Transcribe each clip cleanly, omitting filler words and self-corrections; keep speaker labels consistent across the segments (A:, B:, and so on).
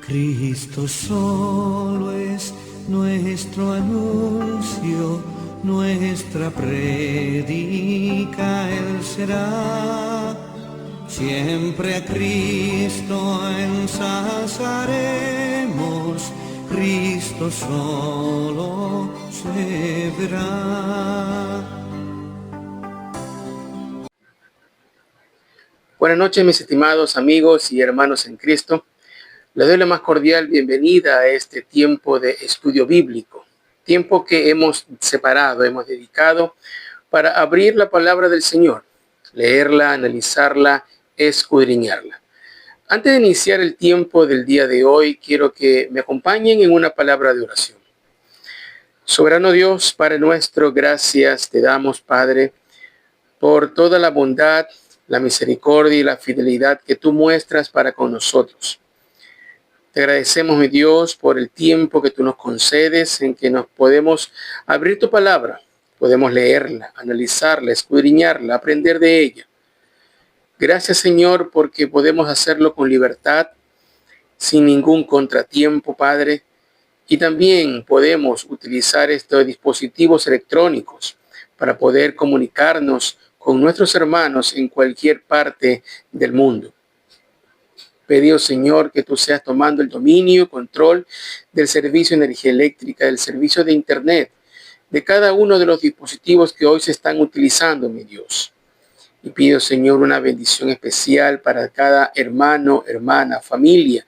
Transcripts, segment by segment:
A: Cristo solo es nuestro anuncio, nuestra prédica Él será. Siempre a Cristo ensalzaremos, Cristo solo se verá.
B: Buenas noches, mis estimados amigos y hermanos en Cristo. Les doy la más cordial bienvenida a este tiempo de estudio bíblico, tiempo que hemos separado, hemos dedicado para abrir la palabra del Señor, leerla, analizarla, escudriñarla. Antes de iniciar el tiempo del día de hoy, quiero que me acompañen en una palabra de oración. Soberano Dios, Padre nuestro, gracias te damos, Padre, por toda la bondad, la misericordia y la fidelidad que tú muestras para con nosotros. Te agradecemos, mi Dios, por el tiempo que tú nos concedes en que nos podemos abrir tu palabra, podemos leerla, analizarla, escudriñarla, aprender de ella. Gracias, Señor, porque podemos hacerlo con libertad, sin ningún contratiempo, Padre, y también podemos utilizar estos dispositivos electrónicos para poder comunicarnos con nuestros hermanos en cualquier parte del mundo. Pedimos, Señor, que tú seas tomando el dominio, control del servicio de energía eléctrica, del servicio de internet, de cada uno de los dispositivos que hoy se están utilizando, mi Dios. Y pido, Señor, una bendición especial para cada hermano, hermana, familia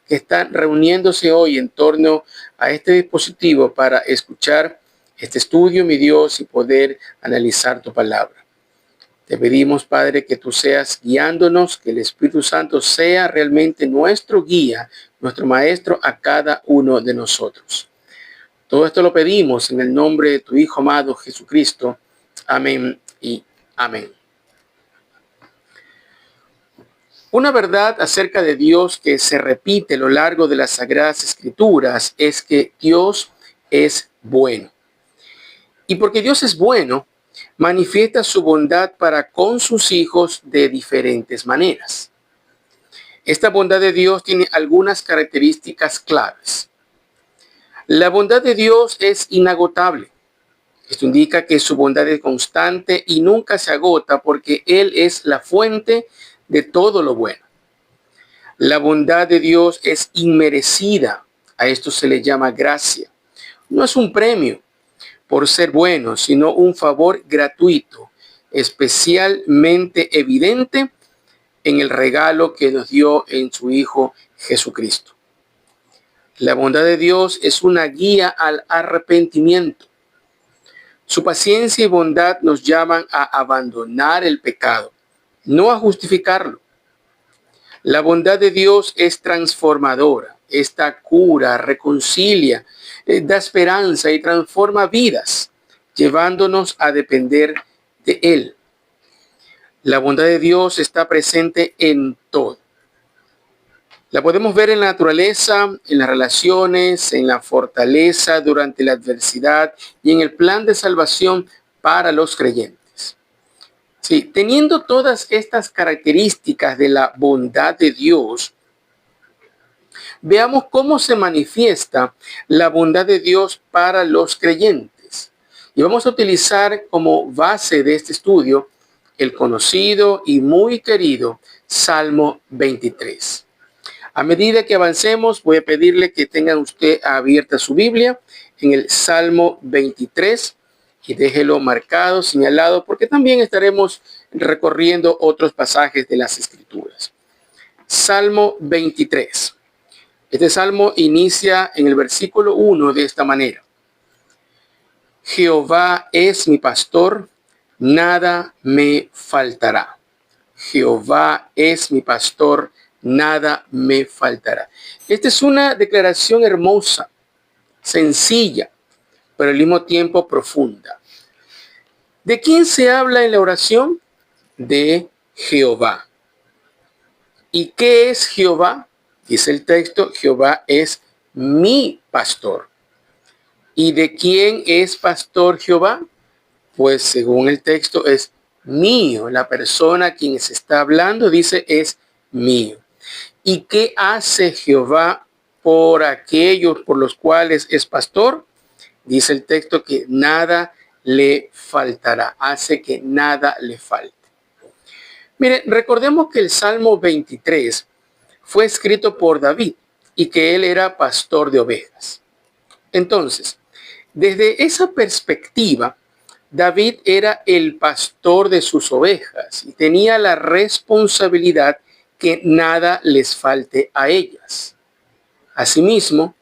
B: que están reuniéndose hoy en torno a este dispositivo para escuchar este estudio, mi Dios, y poder analizar tu palabra. Te pedimos, Padre, que tú seas guiándonos, que el Espíritu Santo sea realmente nuestro guía, nuestro maestro a cada uno de nosotros. Todo esto lo pedimos en el nombre de tu Hijo amado Jesucristo. Amén y amén. Una verdad acerca de Dios que se repite a lo largo de las Sagradas Escrituras es que Dios es bueno. Y porque Dios es bueno, manifiesta su bondad para con sus hijos de diferentes maneras. Esta bondad de Dios tiene algunas características claves. La bondad de Dios es inagotable. Esto indica que su bondad es constante y nunca se agota porque Él es la fuente de todo lo bueno. La bondad de Dios es inmerecida. A esto se le llama gracia. No es un premio por ser bueno, sino un favor gratuito, especialmente evidente en el regalo que nos dio en su Hijo Jesucristo. La bondad de Dios es una guía al arrepentimiento. Su paciencia y bondad nos llaman a abandonar el pecado, no a justificarlo. La bondad de Dios es transformadora. Esta cura, reconcilia, da esperanza y transforma vidas, llevándonos a depender de Él. La bondad de Dios está presente en todo. La podemos ver en la naturaleza, en las relaciones, en la fortaleza durante la adversidad y en el plan de salvación para los creyentes. Sí, teniendo todas estas características de la bondad de Dios, veamos cómo se manifiesta la bondad de Dios para los creyentes. Y vamos a utilizar como base de este estudio el conocido y muy querido Salmo 23. A medida que avancemos, voy a pedirle que tenga usted abierta su Biblia en el Salmo 23 y déjelo marcado, señalado, porque también estaremos recorriendo otros pasajes de las Escrituras. Salmo 23. Este salmo inicia en el versículo 1 de esta manera. Jehová es mi pastor, nada me faltará. Jehová es mi pastor, nada me faltará. Esta es una declaración hermosa, sencilla, pero al mismo tiempo profunda. ¿De quién se habla en la oración? De Jehová. ¿Y qué es Jehová? Dice el texto, Jehová es mi pastor. ¿Y de quién es pastor Jehová? Pues según el texto es mío. La persona a quien se está hablando dice es mío. ¿Y qué hace Jehová por aquellos por los cuales es pastor, dice el texto que nada le faltará, hace que nada le falte. Mire, recordemos que el Salmo 23 fue escrito por David y que él era pastor de ovejas. Entonces, desde esa perspectiva, David era el pastor de sus ovejas y tenía la responsabilidad que nada les falte a ellas. Asimismo,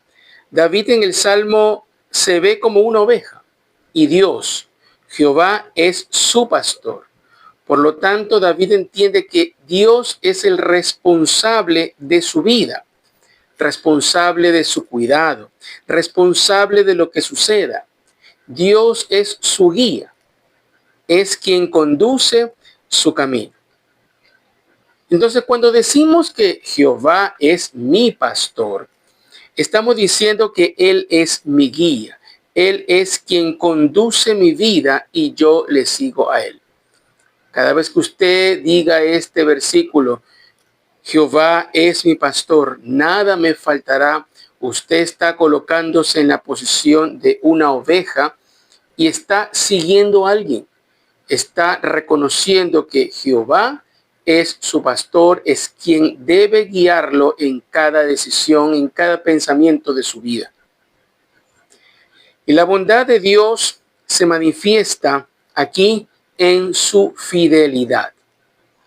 B: David en el Salmo se ve como una oveja y Dios, Jehová, es su pastor. Por lo tanto, David entiende que Dios es el responsable de su vida, responsable de su cuidado, responsable de lo que suceda. Dios es su guía, es quien conduce su camino. Entonces, cuando decimos que Jehová es mi pastor, estamos diciendo que Él es mi guía. Él es quien conduce mi vida y yo le sigo a Él. Cada vez que usted diga este versículo, Jehová es mi pastor, nada me faltará, usted está colocándose en la posición de una oveja y está siguiendo a alguien. Está reconociendo que Jehová es su pastor, es quien debe guiarlo en cada decisión, en cada pensamiento de su vida. Y la bondad de Dios se manifiesta aquí en su fidelidad.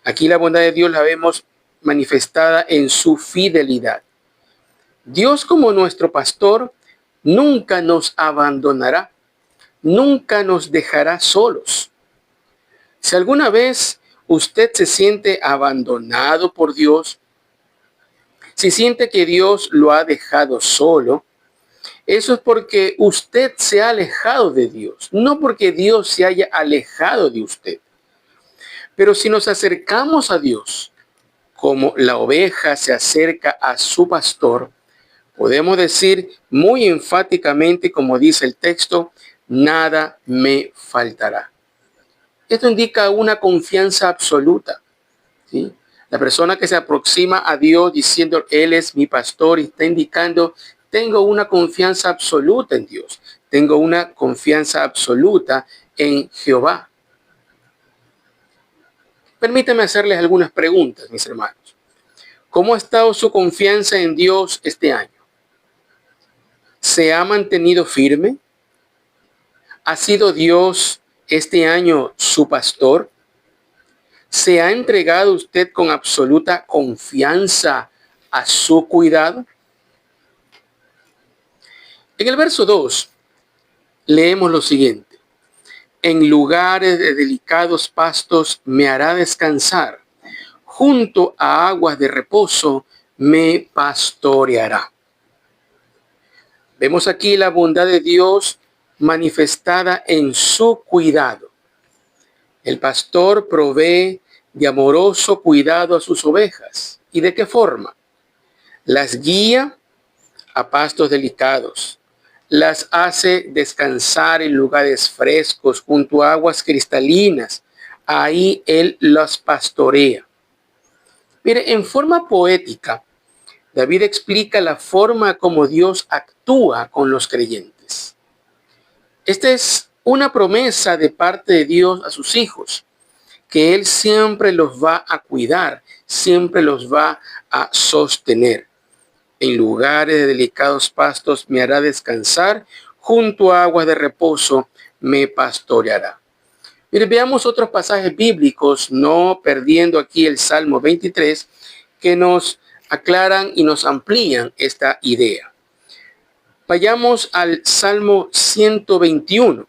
B: Aquí la bondad de Dios la vemos manifestada en su fidelidad. Dios, como nuestro pastor, nunca nos abandonará, nunca nos dejará solos. Si alguna vez usted se siente abandonado por Dios, si siente que Dios lo ha dejado solo, eso es porque usted se ha alejado de Dios, no porque Dios se haya alejado de usted. Pero si nos acercamos a Dios, como la oveja se acerca a su pastor, podemos decir muy enfáticamente, como dice el texto, nada me faltará. Esto indica una confianza absoluta, ¿sí? La persona que se aproxima a Dios diciendo, Él es mi pastor, y está indicando, tengo una confianza absoluta en Dios. Tengo una confianza absoluta en Jehová. Permítanme hacerles algunas preguntas, mis hermanos. ¿Cómo ha estado su confianza en Dios este año? ¿Se ha mantenido firme? ¿Ha sido Dios este año su pastor? ¿Se ha entregado usted con absoluta confianza a su cuidado? En el verso 2 leemos lo siguiente. En lugares de delicados pastos me hará descansar. Junto a aguas de reposo me pastoreará. Vemos aquí la bondad de Dios manifestada en su cuidado. El pastor provee de amoroso cuidado a sus ovejas. ¿Y de qué forma? Las guía a pastos delicados. Las hace descansar en lugares frescos junto a aguas cristalinas. Ahí Él las pastorea. Mire, en forma poética, David explica la forma como Dios actúa con los creyentes. Esta es una promesa de parte de Dios a sus hijos, que Él siempre los va a cuidar, siempre los va a sostener. En lugares de delicados pastos me hará descansar, junto a aguas de reposo me pastoreará. Mire, veamos otros pasajes bíblicos, no perdiendo aquí el Salmo 23, que nos aclaran y nos amplían esta idea. Vayamos al Salmo 121.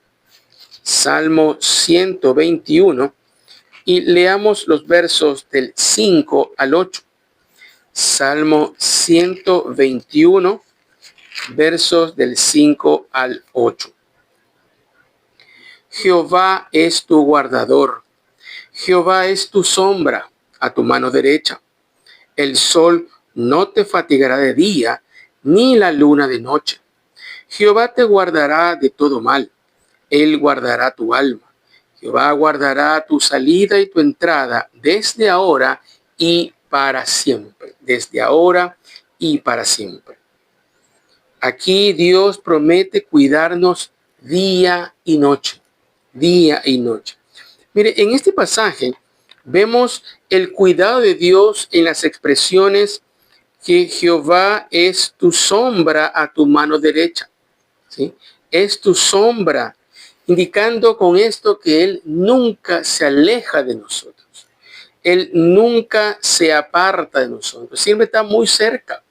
B: Salmo 121 y leamos los versos del 5 al 8. Salmo 121, versos del 5 al 8. Jehová es tu guardador, Jehová es tu sombra a tu mano derecha. El sol no te fatigará de día, ni la luna de noche. Jehová te guardará de todo mal, Él guardará tu alma. Jehová guardará tu salida y tu entrada desde ahora y para siempre. Desde ahora y para siempre. Aquí Dios promete cuidarnos día y noche, día y noche. Mire, en este pasaje vemos el cuidado de Dios en las expresiones que Jehová es tu sombra a tu mano derecha, ¿sí? Es tu sombra, indicando con esto que Él nunca se aleja de nosotros. Él nunca se aparta de nosotros, siempre está muy cerca.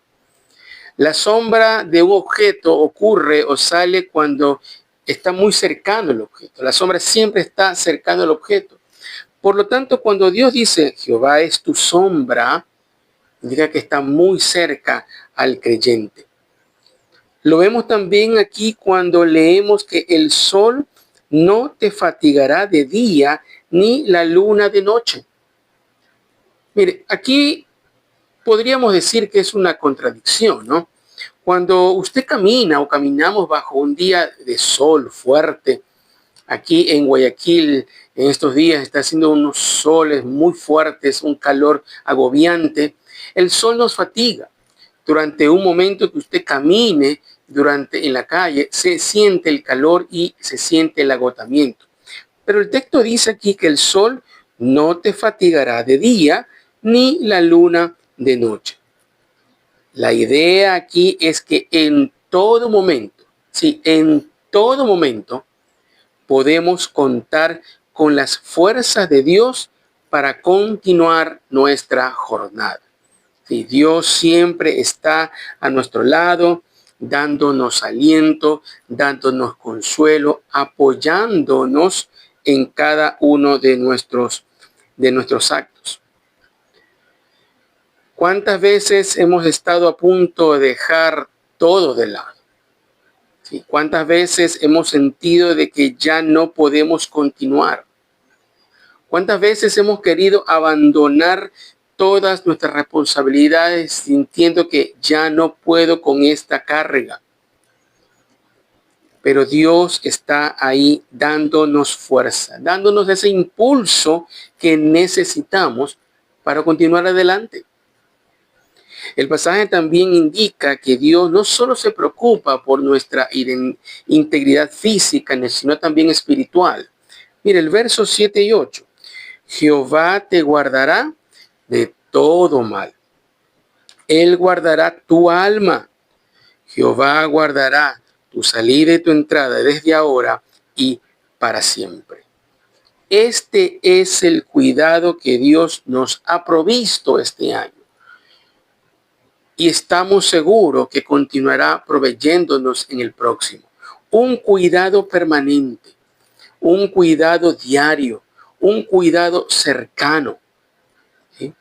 B: La sombra de un objeto ocurre o sale cuando está muy cercano el objeto. La sombra siempre está cercano al objeto. Por lo tanto, cuando Dios dice, Jehová es tu sombra, indica que está muy cerca al creyente. Lo vemos también aquí cuando leemos que el sol no te fatigará de día, ni la luna de noche. Mire, aquí podríamos decir que es una contradicción, ¿no? Cuando usted camina o caminamos bajo un día de sol fuerte, aquí en Guayaquil en estos días está haciendo unos soles muy fuertes, un calor agobiante, el sol nos fatiga. Durante un momento que usted camine en la calle, se siente el calor y se siente el agotamiento. Pero el texto dice aquí que el sol no te fatigará de día, ni la luna de noche. La idea aquí es que en todo momento, sí, en todo momento podemos contar con las fuerzas de Dios para continuar nuestra jornada. Sí, Dios siempre está a nuestro lado, dándonos aliento, dándonos consuelo, apoyándonos en cada uno de nuestros actos. ¿Cuántas veces hemos estado a punto de dejar todo de lado? ¿Sí? ¿Cuántas veces hemos sentido de que ya no podemos continuar? ¿Cuántas veces hemos querido abandonar todas nuestras responsabilidades sintiendo que ya no puedo con esta carga? Pero Dios está ahí dándonos fuerza, dándonos ese impulso que necesitamos para continuar adelante. El pasaje también indica que Dios no solo se preocupa por nuestra integridad física, sino también espiritual. Mire, el verso 7 y 8. Jehová te guardará de todo mal. Él guardará tu alma. Jehová guardará tu salida y tu entrada desde ahora y para siempre. Este es el cuidado que Dios nos ha provisto este año. Y estamos seguros que continuará proveyéndonos en el próximo. Un cuidado permanente, un cuidado diario, un cuidado cercano. ¿Sí?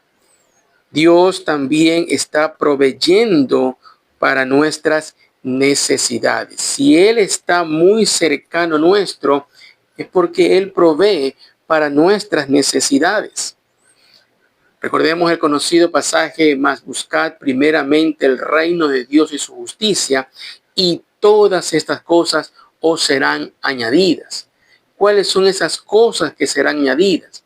B: Dios también está proveyendo para nuestras necesidades. Si Él está muy cercano nuestro, es porque Él provee para nuestras necesidades. Recordemos el conocido pasaje, mas buscad primeramente el reino de Dios y su justicia, y todas estas cosas os serán añadidas. ¿Cuáles son esas cosas que serán añadidas?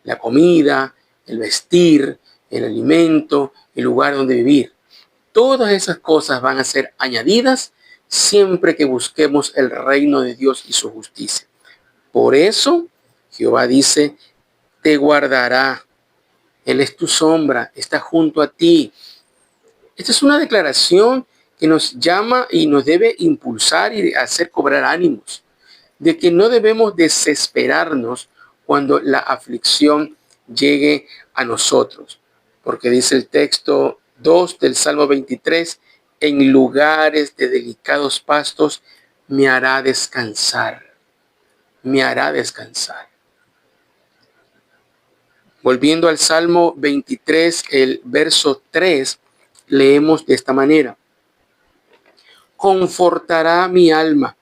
B: La comida, el vestir, el alimento, el lugar donde vivir. Todas esas cosas van a ser añadidas siempre que busquemos el reino de Dios y su justicia. Por eso, Jehová dice, te guardará. Él es tu sombra, está junto a ti. Esta es una declaración que nos llama y nos debe impulsar y hacer cobrar ánimos, de que no debemos desesperarnos cuando la aflicción llegue a nosotros. Porque dice el texto 2 del Salmo 23, en lugares de delicados pastos me hará descansar. Me hará descansar. Volviendo al Salmo 23, el verso 3, leemos de esta manera. Confortará mi alma,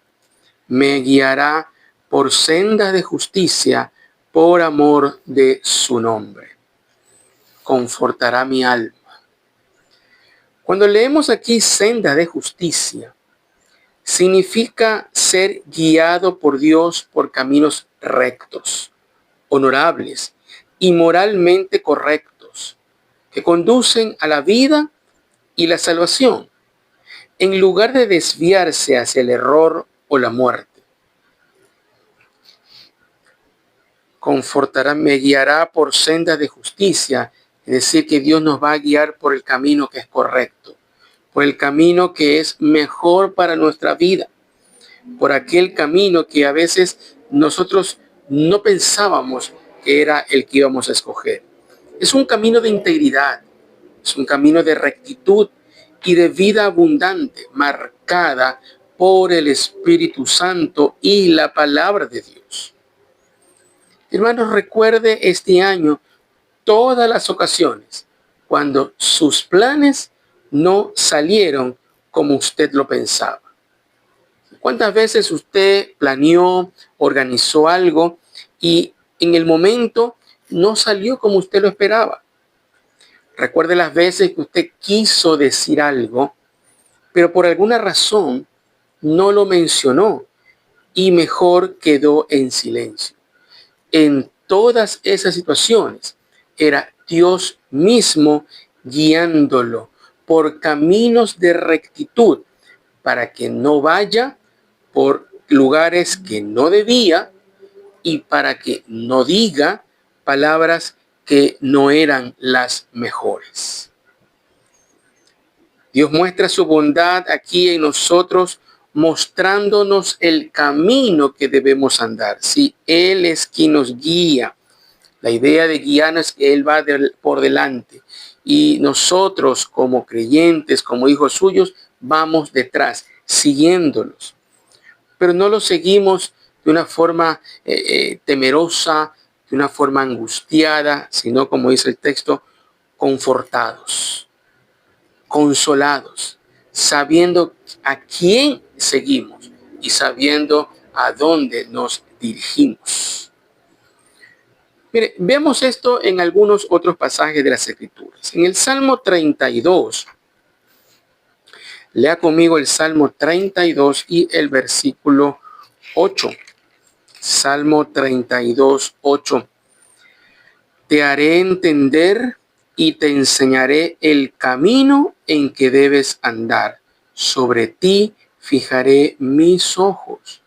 B: me guiará por sendas de justicia, por amor de su nombre. Confortará mi alma. Cuando leemos aquí senda de justicia, significa ser guiado por Dios por caminos rectos, honorables y moralmente correctos, que conducen a la vida y la salvación. en lugar de desviarse hacia el error o la muerte. Confortará, me guiará por sendas de justicia, es decir, que Dios nos va a guiar por el camino que es correcto, por el camino que es mejor para nuestra vida, por aquel camino que a veces nosotros no pensábamos que era el que íbamos a escoger. Es un camino de integridad, es un camino de rectitud y de vida abundante, marcada por el Espíritu Santo y la palabra de Dios. Hermanos, recuerde este año todas las ocasiones cuando sus planes no salieron como usted lo pensaba. ¿Cuántas veces usted planeó, organizó algo y en el momento no salió como usted lo esperaba? Recuerde las veces que usted quiso decir algo, pero por alguna razón no lo mencionó y mejor quedó en silencio. En todas esas situaciones era Dios mismo guiándolo por caminos de rectitud para que no vaya por lugares que no debía y para que no diga palabras que no eran las mejores. Dios muestra su bondad aquí en nosotros, mostrándonos el camino que debemos andar. Si Él es quien nos guía, la idea de guiarnos es que Él va por delante y nosotros como creyentes, como hijos suyos, vamos detrás, siguiéndolos. Pero no los seguimos de una forma temerosa, de una forma angustiada, sino, como dice el texto, confortados, consolados, sabiendo a quién seguimos y sabiendo a dónde nos dirigimos. Mire, veamos esto en algunos otros pasajes de las Escrituras. En el Salmo 32, lea conmigo el Salmo 32 y el versículo 8. Salmo 32, 8. Te haré entender y te enseñaré el camino en que debes andar. Sobre ti fijaré mis ojos.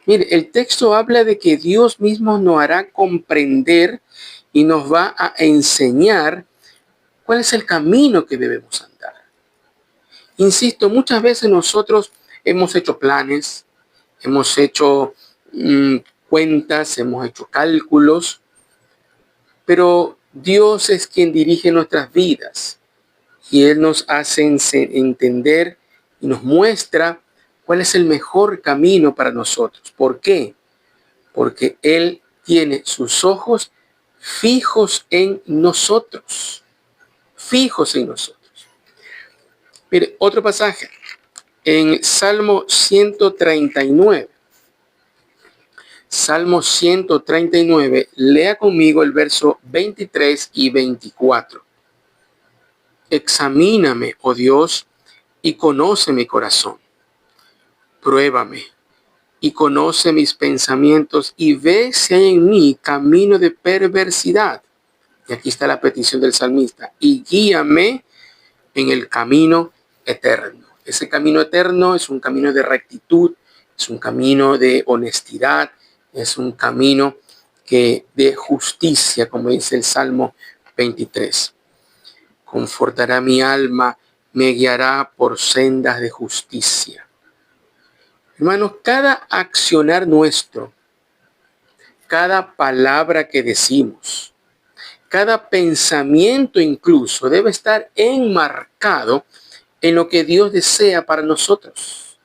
B: Mire, el texto habla de que Dios mismo nos hará comprender y nos va a enseñar cuál es el camino que debemos andar. Insisto, muchas veces nosotros hemos hecho planes, hemos hecho cuentas, hemos hecho cálculos, pero Dios es quien dirige nuestras vidas y Él nos hace entender y nos muestra cuál es el mejor camino para nosotros. ¿Por qué? Porque Él tiene sus ojos fijos en nosotros. Fijos en nosotros. Mire, otro pasaje. En Salmo 139. Salmo 139. Lea conmigo el verso 23 y 24. Examíname, oh Dios, y conoce mi corazón. Pruébame y conoce mis pensamientos y ve si hay en mí camino de perversidad. Y aquí está la petición del salmista. Y guíame en el camino eterno. Ese camino eterno es un camino de rectitud, es un camino de honestidad, es un camino de justicia, como dice el Salmo 23. Confortará mi alma, me guiará por sendas de justicia. Hermanos, cada accionar nuestro, cada palabra que decimos, cada pensamiento incluso debe estar enmarcado en lo que Dios desea para nosotros.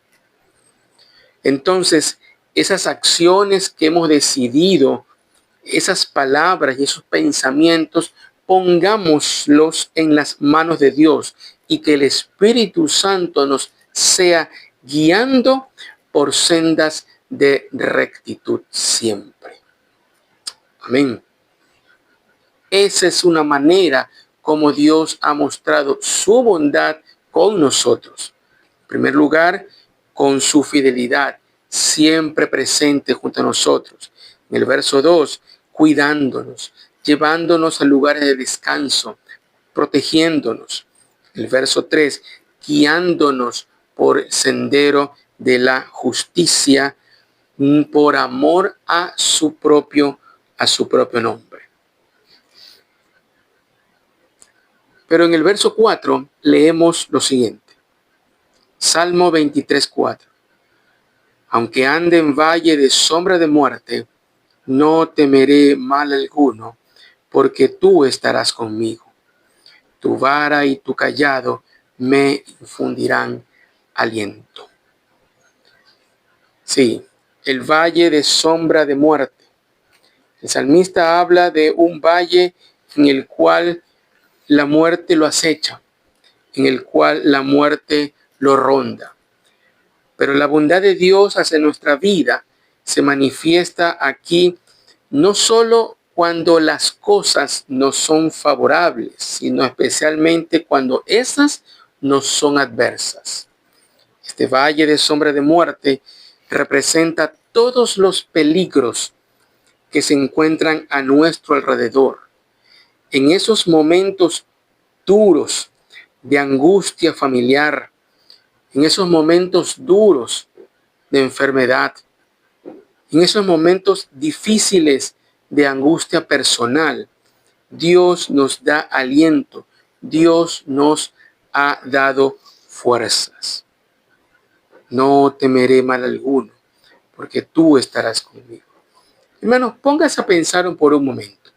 B: Entonces, esas acciones que hemos decidido, esas palabras y esos pensamientos, pongámoslos en las manos de Dios y que el Espíritu Santo nos sea guiando por sendas de rectitud siempre. Amén. Esa es una manera como Dios ha mostrado su bondad con nosotros. En primer lugar, con su fidelidad, siempre presente junto a nosotros. En el verso 2, cuidándonos, llevándonos a lugares de descanso, protegiéndonos. El verso 3, guiándonos por el sendero de la justicia, por amor a su propio nombre. Pero en el verso 4 leemos lo siguiente. Salmo 23:4. Aunque ande en valle de sombra de muerte, no temeré mal alguno, porque tú estarás conmigo. Tu vara y tu cayado me infundirán aliento. Sí, el valle de sombra de muerte. El salmista habla de un valle en el cual la muerte lo acecha, en el cual la muerte lo ronda. Pero la bondad de Dios hacia nuestra vida se manifiesta aquí no solo cuando las cosas no son favorables, sino especialmente cuando esas no son adversas. Este valle de sombra de muerte representa todos los peligros que se encuentran a nuestro alrededor. En esos momentos duros de angustia familiar, en esos momentos duros de enfermedad, en esos momentos difíciles de angustia personal, Dios nos da aliento, Dios nos ha dado fuerzas. No temeré mal alguno, porque tú estarás conmigo. Hermanos, póngase a pensar por un momento.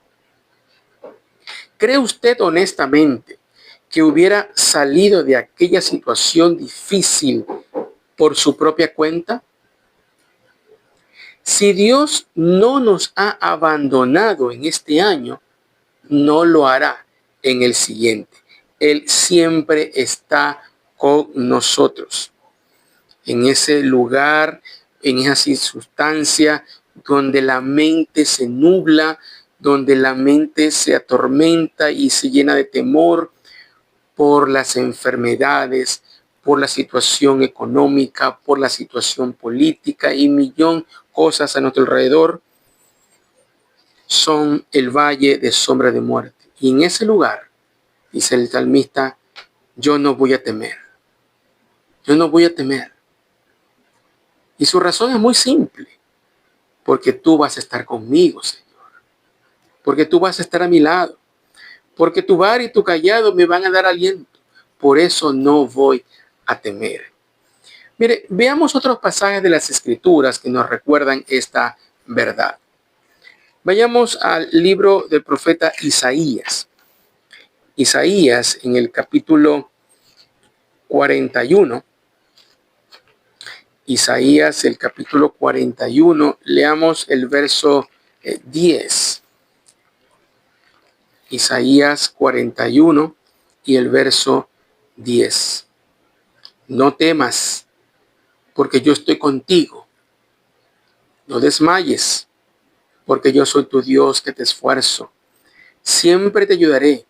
B: ¿Cree usted honestamente que hubiera salido de aquella situación difícil por su propia cuenta? Si Dios no nos ha abandonado en este año, no lo hará en el siguiente. Él siempre está con nosotros. En ese lugar, en esa circunstancia donde la mente se nubla, donde la mente se atormenta y se llena de temor por las enfermedades, por la situación económica, por la situación política y millón de cosas a nuestro alrededor, son el valle de sombra de muerte. Y en ese lugar, dice el salmista, yo no voy a temer. Yo no voy a temer. Y su razón es muy simple. Porque tú vas a estar conmigo, Señor. Porque tú vas a estar a mi lado. Porque tu vara y tu cayado me van a dar aliento. Por eso no voy a temer. Mire, veamos otros pasajes de las Escrituras que nos recuerdan esta verdad. Vayamos al libro del profeta Isaías. Isaías en el capítulo 41. Isaías, el capítulo 41, leamos el verso 10. Isaías 41 y el verso 10. No temas, porque yo estoy contigo. No desmayes, porque yo soy tu Dios que te esfuerzo. Siempre te ayudaré,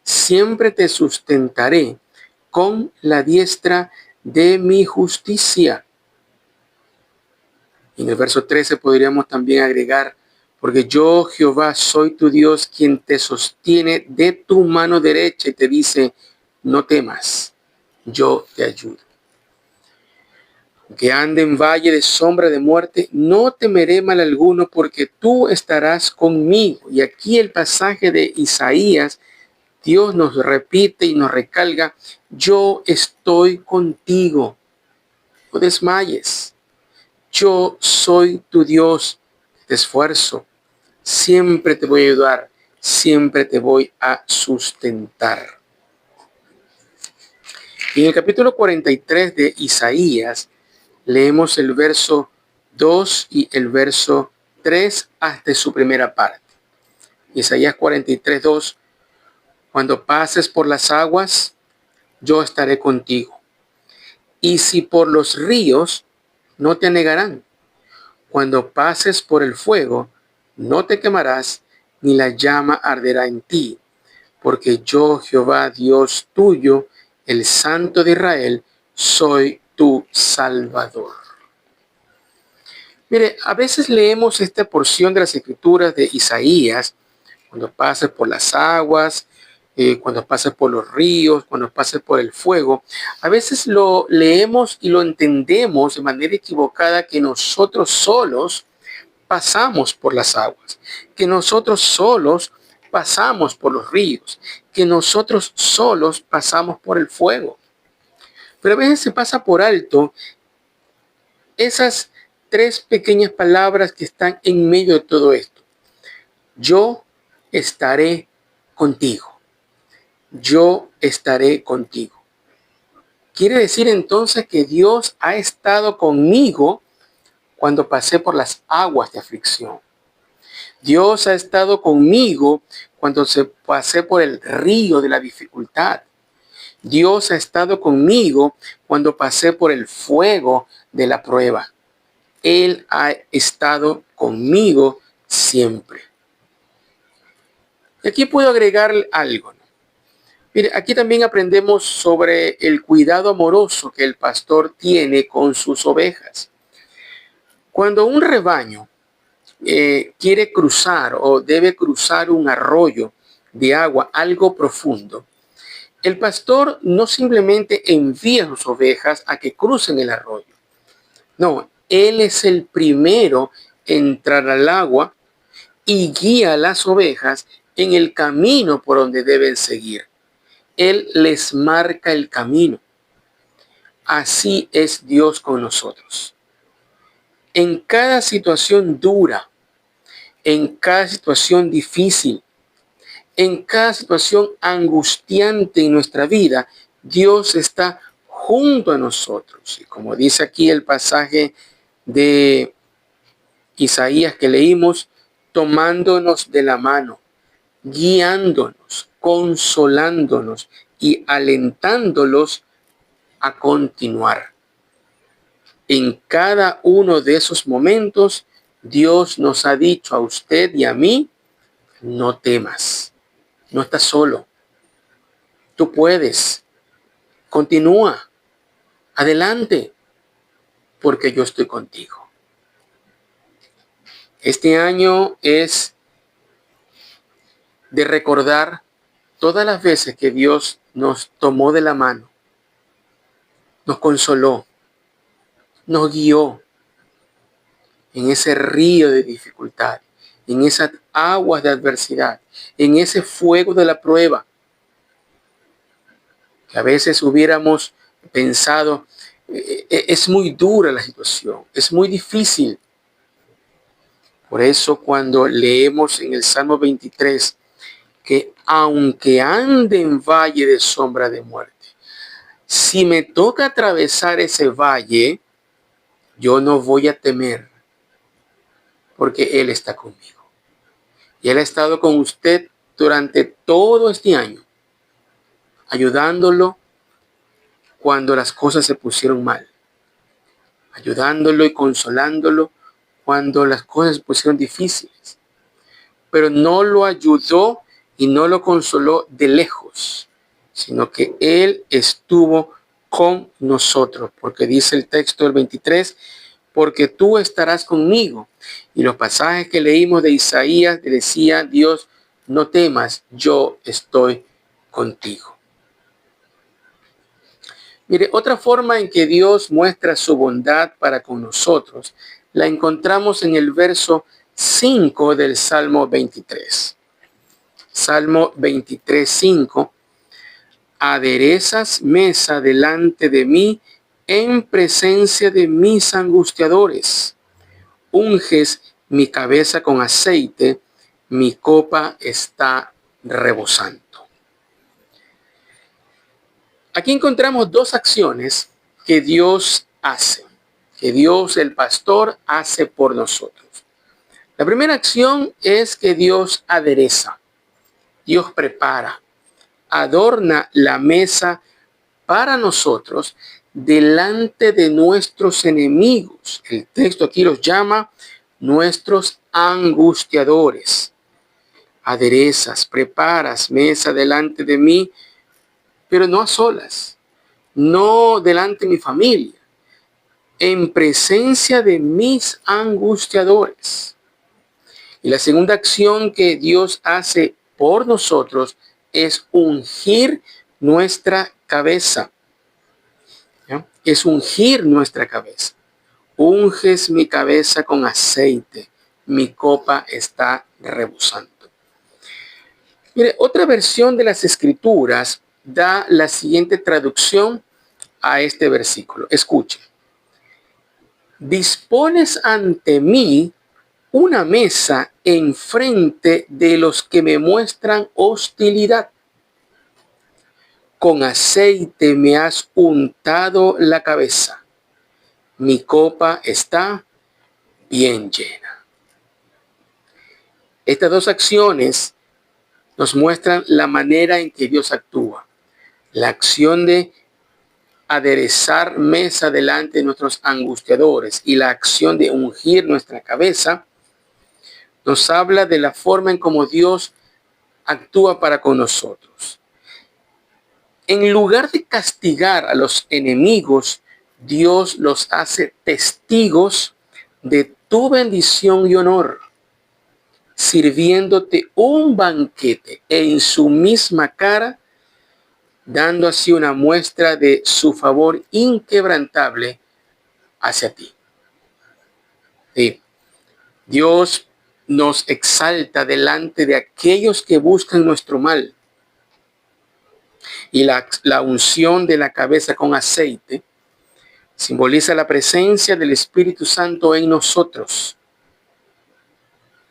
B: siempre te sustentaré con la diestra de mi justicia. Y en el verso 13 podríamos también agregar, porque yo, Jehová, soy tu Dios, quien te sostiene de tu mano derecha y te dice, no temas, yo te ayudo. Aunque ande en valle de sombra de muerte, no temeré mal alguno, porque tú estarás conmigo. Y aquí el pasaje de Isaías, Dios nos repite y nos recalca, yo estoy contigo, no desmayes. Yo soy tu Dios, te esfuerzo, siempre te voy a ayudar, siempre te voy a sustentar. Y en el capítulo 43 de Isaías, leemos el verso 2 y el verso 3 hasta su primera parte. Isaías 43, 2. Cuando pases por las aguas, yo estaré contigo. Y si por los ríos, no te anegarán. Cuando pases por el fuego, no te quemarás, ni la llama arderá en ti. Porque yo, Jehová, Dios tuyo, el Santo de Israel, soy tu Salvador. Mire, a veces leemos esta porción de las Escrituras de Isaías, cuando pases por las aguas, cuando pases por los ríos, cuando pases por el fuego. A veces lo leemos y lo entendemos de manera equivocada, que nosotros solos pasamos por las aguas, que nosotros solos pasamos por los ríos, que nosotros solos pasamos por el fuego. Pero a veces se pasa por alto esas tres pequeñas palabras que están en medio de todo esto. Yo estaré contigo. Yo estaré contigo. Quiere decir entonces que Dios ha estado conmigo cuando pasé por las aguas de aflicción. Dios ha estado conmigo cuando pasé por el río de la dificultad. Dios ha estado conmigo cuando pasé por el fuego de la prueba. Él ha estado conmigo siempre. Y aquí puedo agregar algo, ¿no? Mire, aquí también aprendemos sobre el cuidado amoroso que el pastor tiene con sus ovejas. Cuando un rebaño quiere cruzar o debe cruzar un arroyo de agua algo profundo, el pastor no simplemente envía a sus ovejas a que crucen el arroyo. No, él es el primero en entrar al agua y guía a las ovejas en el camino por donde deben seguir. Él les marca el camino. Así es Dios con nosotros. En cada situación dura, en cada situación difícil, en cada situación angustiante en nuestra vida, Dios está junto a nosotros. Y como dice aquí el pasaje de Isaías que leímos, tomándonos de la mano, guiándonos, consolándonos y alentándolos a continuar. En cada uno de esos momentos, Dios nos ha dicho a usted y a mí, no temas, no estás solo, tú puedes, continúa, adelante, porque yo estoy contigo. Este año es de recordar todas las veces que Dios nos tomó de la mano, nos consoló, nos guió en ese río de dificultad, en esas aguas de adversidad, en ese fuego de la prueba, que a veces hubiéramos pensado, es muy dura la situación, es muy difícil. Por eso cuando leemos en el Salmo 23, que aunque ande en valle de sombra de muerte, si me toca atravesar ese valle, yo no voy a temer, porque Él está conmigo. Y Él ha estado con usted durante todo este año, ayudándolo cuando las cosas se pusieron mal, ayudándolo y consolándolo cuando las cosas se pusieron difíciles. Pero no lo ayudó y no lo consoló de lejos, sino que Él estuvo con nosotros, porque dice el texto del 23, porque tú estarás conmigo. Y los pasajes que leímos de Isaías decía Dios, no temas, yo estoy contigo. Mire, otra forma en que Dios muestra su bondad para con nosotros la encontramos en el verso 5 del Salmo 23. Salmo 23, 5. Aderezas mesa delante de mí en presencia de mis angustiadores. Unges mi cabeza con aceite, mi copa está rebosando. Aquí encontramos dos acciones que Dios hace, que Dios el pastor hace por nosotros. La primera acción es que Dios adereza, Dios prepara, adorna la mesa para nosotros delante de nuestros enemigos. El texto aquí los llama nuestros angustiadores. Aderezas, preparas mesa delante de mí, pero no a solas, no delante de mi familia, en presencia de mis angustiadores. Y la segunda acción que Dios hace por nosotros es ungir nuestra cabeza. ¿Ya? Es ungir nuestra cabeza. Unges mi cabeza con aceite, mi copa está rebosando. Mire, otra versión de las Escrituras da la siguiente traducción a este versículo. Escuche. Dispones ante mí una mesa enfrente de los que me muestran hostilidad. Con aceite me has untado la cabeza. Mi copa está bien llena. Estas dos acciones nos muestran la manera en que Dios actúa. La acción de aderezar mesa delante de nuestros angustiadores y la acción de ungir nuestra cabeza nos habla de la forma en cómo Dios actúa para con nosotros. En lugar de castigar a los enemigos, Dios los hace testigos de tu bendición y honor, sirviéndote un banquete en su misma cara, dando así una muestra de su favor inquebrantable hacia ti. Sí. Dios nos exalta delante de aquellos que buscan nuestro mal. Y la unción de la cabeza con aceite simboliza la presencia del Espíritu Santo en nosotros,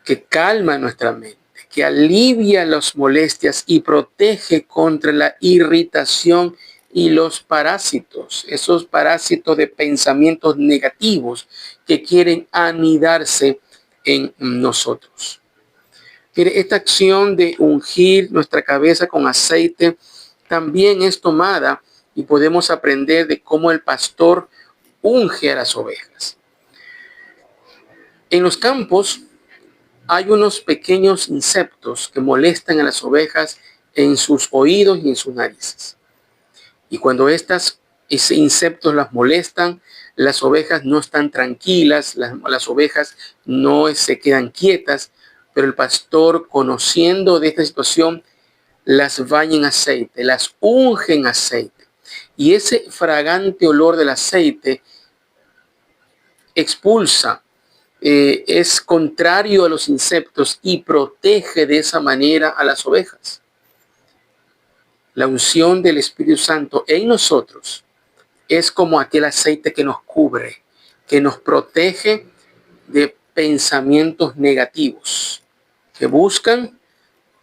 B: que calma nuestra mente, que alivia las molestias y protege contra la irritación y los parásitos, esos parásitos de pensamientos negativos que quieren anidarse en nosotros. Mire, esta acción de ungir nuestra cabeza con aceite también es tomada y podemos aprender de cómo el pastor unge a las ovejas. En los campos hay unos pequeños insectos que molestan a las ovejas en sus oídos y en sus narices. Y cuando esos insectos las molestan, las ovejas no están tranquilas, las ovejas no se quedan quietas, pero el pastor, conociendo de esta situación, las baña en aceite, las unge en aceite. Y ese fragante olor del aceite expulsa, es contrario a los insectos y protege de esa manera a las ovejas. La unción del Espíritu Santo en nosotros es como aquel aceite que nos cubre, que nos protege de pensamientos negativos que buscan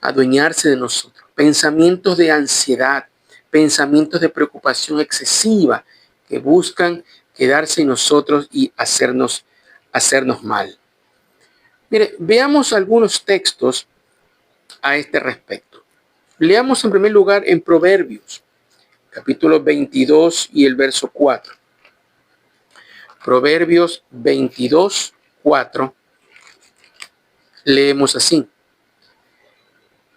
B: adueñarse de nosotros, pensamientos de ansiedad, pensamientos de preocupación excesiva que buscan quedarse en nosotros y hacernos mal. Mire, veamos algunos textos a este respecto. Leamos en primer lugar en Proverbios, capítulo 22 y el verso 4. Proverbios 22, 4. Leemos así.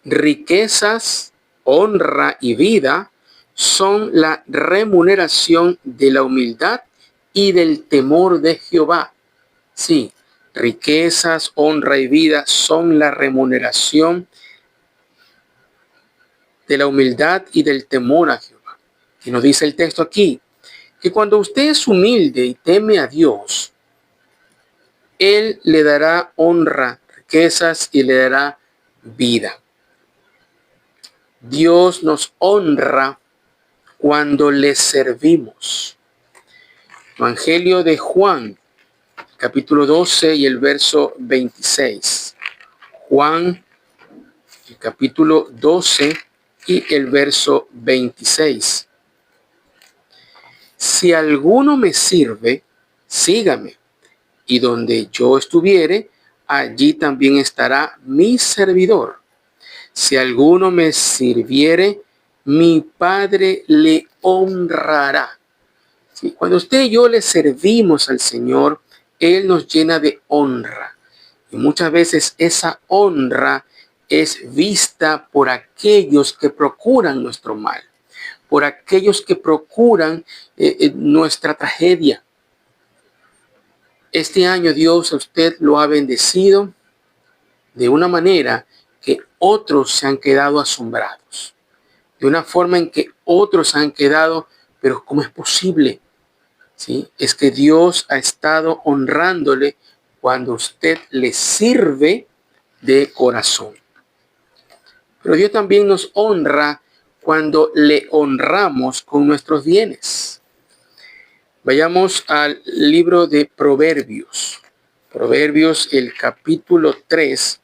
B: Riquezas, honra y vida son la remuneración de la humildad y del temor de Jehová. Sí, riquezas, honra y vida son la remuneración de la humildad y del temor a Jehová. Y nos dice el texto aquí, que cuando usted es humilde y teme a Dios, Él le dará honra, riquezas y le dará vida. Dios nos honra cuando le servimos. Evangelio de Juan, capítulo 12 y el verso 26. Juan, el capítulo 12 y el verso 26. Si alguno me sirve, sígame, y donde yo estuviere, allí también estará mi servidor. Si alguno me sirviere, mi Padre le honrará. ¿Sí? Cuando usted y yo le servimos al Señor, Él nos llena de honra. Y muchas veces esa honra es vista por aquellos que procuran nuestro mal, por aquellos que procuran nuestra tragedia. Este año Dios a usted lo ha bendecido de una manera que otros se han quedado asombrados. de una forma en que otros han quedado, pero ¿cómo es posible? ¿Sí? Es que Dios ha estado honrándole cuando usted le sirve de corazón. Pero Dios también nos honra cuando le honramos con nuestros bienes. Vayamos al libro de Proverbios. Proverbios, el capítulo 3.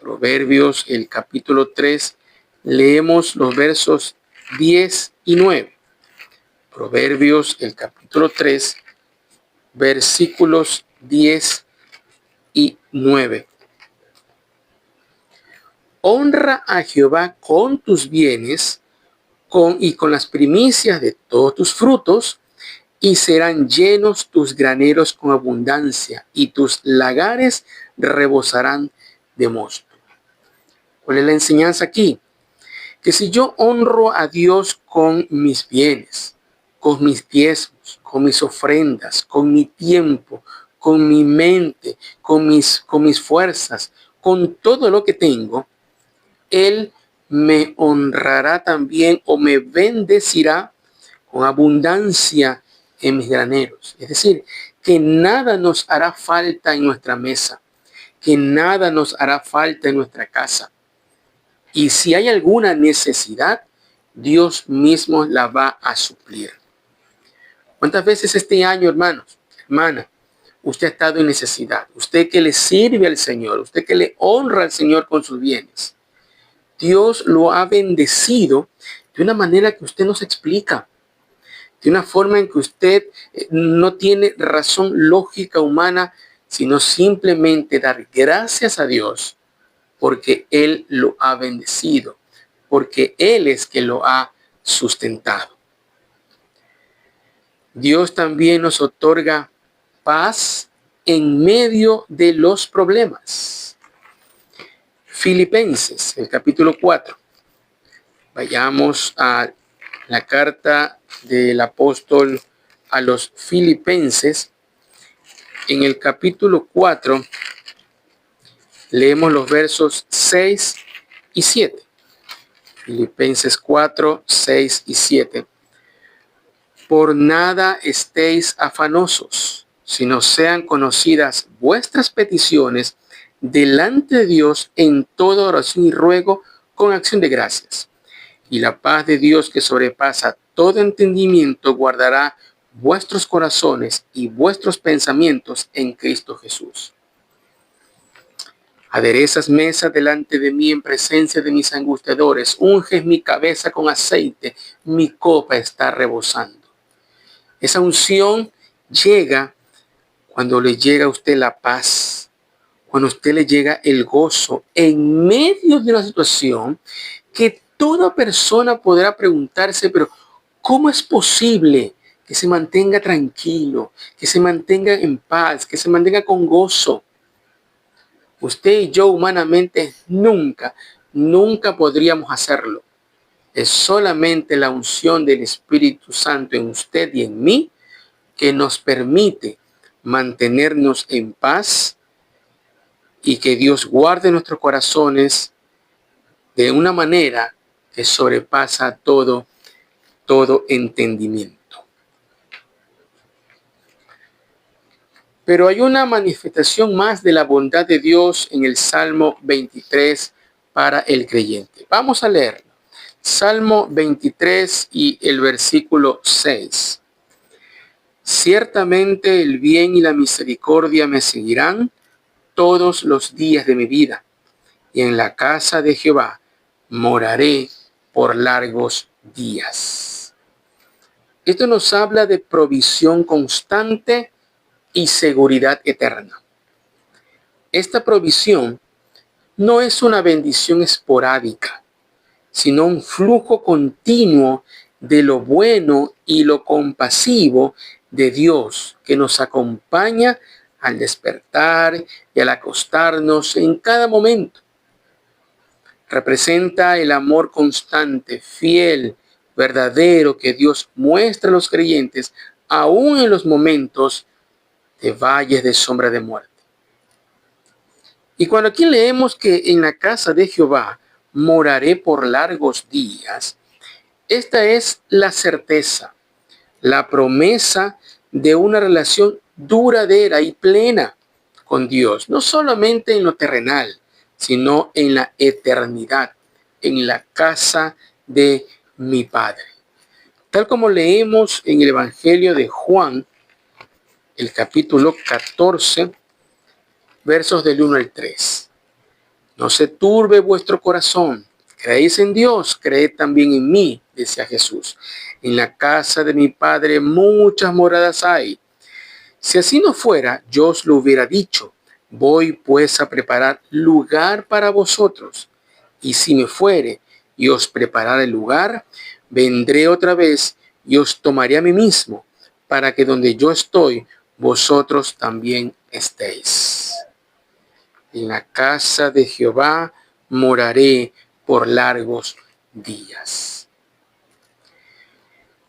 B: Proverbios, el capítulo 3. Leemos los versos 10 y 9. Proverbios, el capítulo 3, versículos 10 y 9. Honra a Jehová con tus bienes y con las primicias de todos tus frutos, y serán llenos tus graneros con abundancia, y tus lagares rebosarán de mosto. ¿Cuál es la enseñanza aquí? Que si yo honro a Dios con mis bienes, con mis diezmos, con mis ofrendas, con mi tiempo, con mi mente, con mis fuerzas, con todo lo que tengo, Él me honrará también o me bendecirá con abundancia en mis graneros. Es decir, que nada nos hará falta en nuestra mesa, que nada nos hará falta en nuestra casa. Y si hay alguna necesidad, Dios mismo la va a suplir. ¿Cuántas veces este año, hermanos, hermana, usted ha estado en necesidad? Usted que le sirve al Señor, usted que le honra al Señor con sus bienes. Dios lo ha bendecido de una manera que usted no se explica, de una forma en que usted no tiene razón lógica humana, sino simplemente dar gracias a Dios porque Él lo ha bendecido, porque Él es quien lo ha sustentado. Dios también nos otorga paz en medio de los problemas. Filipenses, el capítulo 4. Vayamos a la carta del apóstol a los Filipenses. En el capítulo 4 leemos los versos 6 y 7. Filipenses 4, 6 y 7. Por nada estéis afanosos, sino sean conocidas vuestras peticiones delante de Dios en toda oración y ruego con acción de gracias. Y la paz de Dios, que sobrepasa todo entendimiento, guardará vuestros corazones y vuestros pensamientos en Cristo Jesús. Aderezas mesa delante de mí en presencia de mis angustiadores, unges mi cabeza con aceite, mi copa está rebosando. Esa unción llega cuando le llega a usted la paz, cuando a usted le llega el gozo en medio de una situación que toda persona podrá preguntarse, pero ¿cómo es posible que se mantenga tranquilo, que se mantenga en paz, que se mantenga con gozo? Usted y yo humanamente nunca podríamos hacerlo. Es solamente la unción del Espíritu Santo en usted y en mí que nos permite mantenernos en paz y que Dios guarde nuestros corazones de una manera que sobrepasa todo entendimiento. Pero hay una manifestación más de la bondad de Dios en el Salmo 23 para el creyente. Vamos a leerlo. Salmo 23 y el versículo 6. Ciertamente el bien y la misericordia me seguirán todos los días de mi vida, y en la casa de Jehová moraré por largos días. Esto nos habla de provisión constante y seguridad eterna. Esta provisión no es una bendición esporádica, sino un flujo continuo de lo bueno y lo compasivo de Dios que nos acompaña al despertar y al acostarnos en cada momento. Representa el amor constante, fiel, verdadero que Dios muestra a los creyentes aún en los momentos de valles de sombra de muerte. Y cuando aquí leemos que en la casa de Jehová moraré por largos días, esta es la certeza, la promesa de una relación duradera y plena con Dios, no solamente en lo terrenal, sino en la eternidad, en la casa de mi Padre. Tal como leemos en el Evangelio de Juan, el capítulo 14, versos del 1 al 3. No se turbe vuestro corazón. Creéis en Dios, creed también en mí, decía Jesús. En la casa de mi Padre muchas moradas hay. Si así no fuera, yo os lo hubiera dicho. Voy pues a preparar lugar para vosotros. Y si me fuere y os preparare el lugar, vendré otra vez y os tomaré a mí mismo, para que donde yo estoy, vosotros también estéis. En la casa de Jehová moraré por largos días.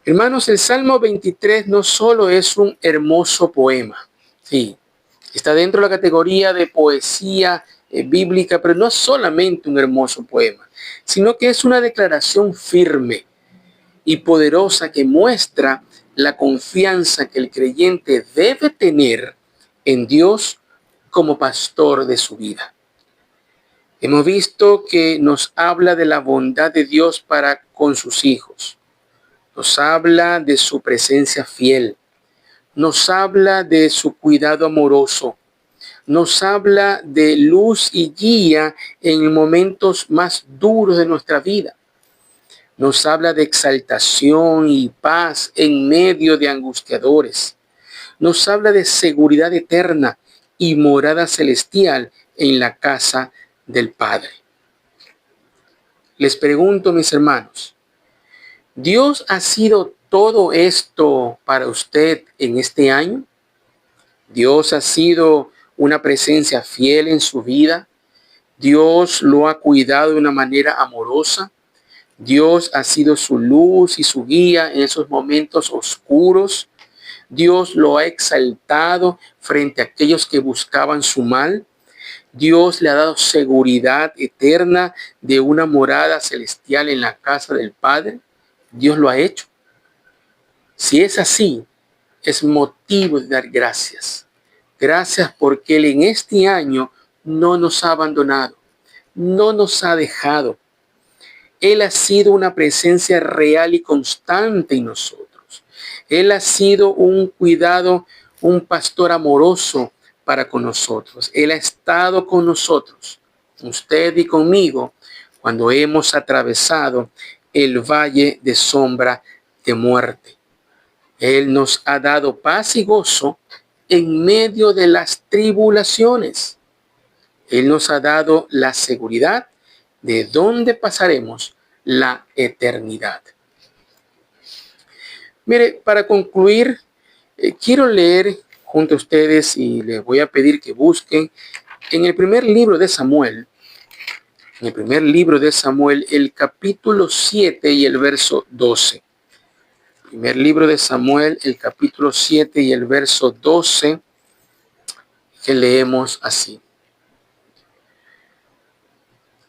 B: Hermanos, el Salmo 23 no solo es un hermoso poema, sí, está dentro de la categoría de poesía bíblica, pero no es solamente un hermoso poema, sino que es una declaración firme y poderosa que muestra la confianza que el creyente debe tener en Dios como pastor de su vida. Hemos visto que nos habla de la bondad de Dios para con sus hijos. Nos habla de su presencia fiel. Nos habla de su cuidado amoroso. Nos habla de luz y guía en momentos más duros de nuestra vida. Nos habla de exaltación y paz en medio de angustiadores. Nos habla de seguridad eterna y morada celestial en la casa del Padre. Les pregunto, mis hermanos, ¿Dios ha sido todo esto para usted en este año? ¿Dios ha sido una presencia fiel en su vida? ¿Dios lo ha cuidado de una manera amorosa? ¿Dios ha sido su luz y su guía en esos momentos oscuros? ¿Dios lo ha exaltado frente a aquellos que buscaban su mal? ¿Dios le ha dado seguridad eterna de una morada celestial en la casa del Padre? ¿Dios lo ha hecho? Si es así, es motivo de dar gracias. Gracias porque Él en este año no nos ha abandonado, no nos ha dejado. Él ha sido una presencia real y constante en nosotros. Él ha sido un cuidado, un pastor amoroso para con nosotros. Él ha estado con nosotros, usted y conmigo, cuando hemos atravesado el valle de sombra de muerte. Él nos ha dado paz y gozo en medio de las tribulaciones. Él nos ha dado la seguridad de dónde pasaremos la eternidad. Mire, para concluir, quiero leer junto a ustedes y les voy a pedir que busquen en el primer libro de Samuel, el capítulo 7 y el verso 12. Primer libro de Samuel, el capítulo 7 y el verso 12, que leemos así.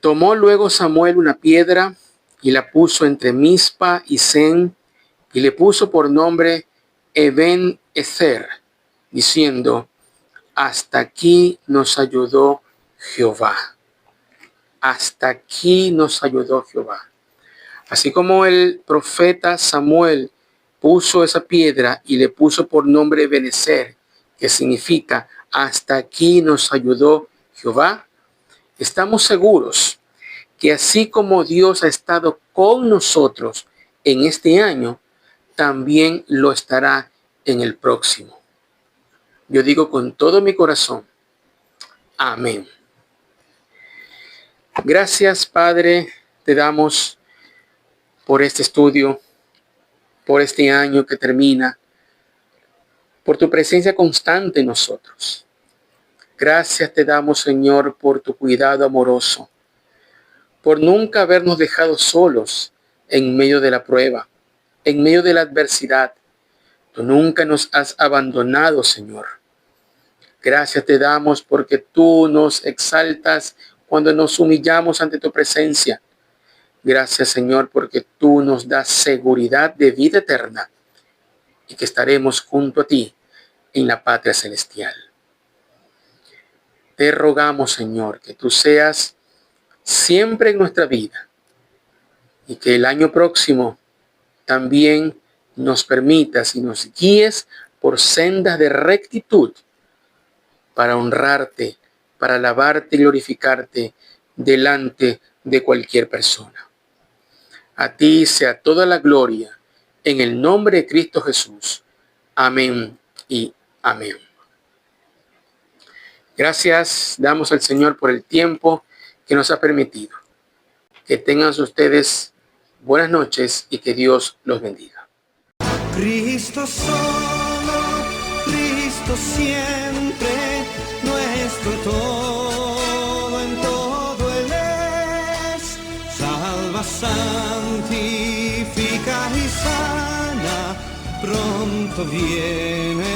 B: Tomó luego Samuel una piedra y la puso entre Mizpa y Sen, y le puso por nombre Eben-Ezer, diciendo: hasta aquí nos ayudó Jehová. Hasta aquí nos ayudó Jehová. Así como el profeta Samuel puso esa piedra y le puso por nombre Eben-Ezer, que significa hasta aquí nos ayudó Jehová, estamos seguros que así como Dios ha estado con nosotros en este año, también lo estará en el próximo. Yo digo con todo mi corazón, amén. Gracias, Padre, te damos por este estudio, por este año que termina, por tu presencia constante en nosotros. Gracias te damos, Señor, por tu cuidado amoroso, por nunca habernos dejado solos en medio de la prueba, en medio de la adversidad. Tú nunca nos has abandonado, Señor. Gracias te damos porque tú nos exaltas cuando nos humillamos ante tu presencia. Gracias, Señor, porque tú nos das seguridad de vida eterna y que estaremos junto a ti en la patria celestial. Te rogamos, Señor, que tú seas siempre en nuestra vida y que el año próximo también nos permitas y nos guíes por sendas de rectitud para honrarte, para alabarte y glorificarte delante de cualquier persona. A ti sea toda la gloria, en el nombre de Cristo Jesús. Amén y amén. Gracias damos al Señor por el tiempo que nos ha permitido. Que tengan ustedes buenas noches y que Dios los bendiga.
A: Cristo solo, Cristo siempre, nuestro todo en todo Él es. Salva, santifica y sana, pronto viene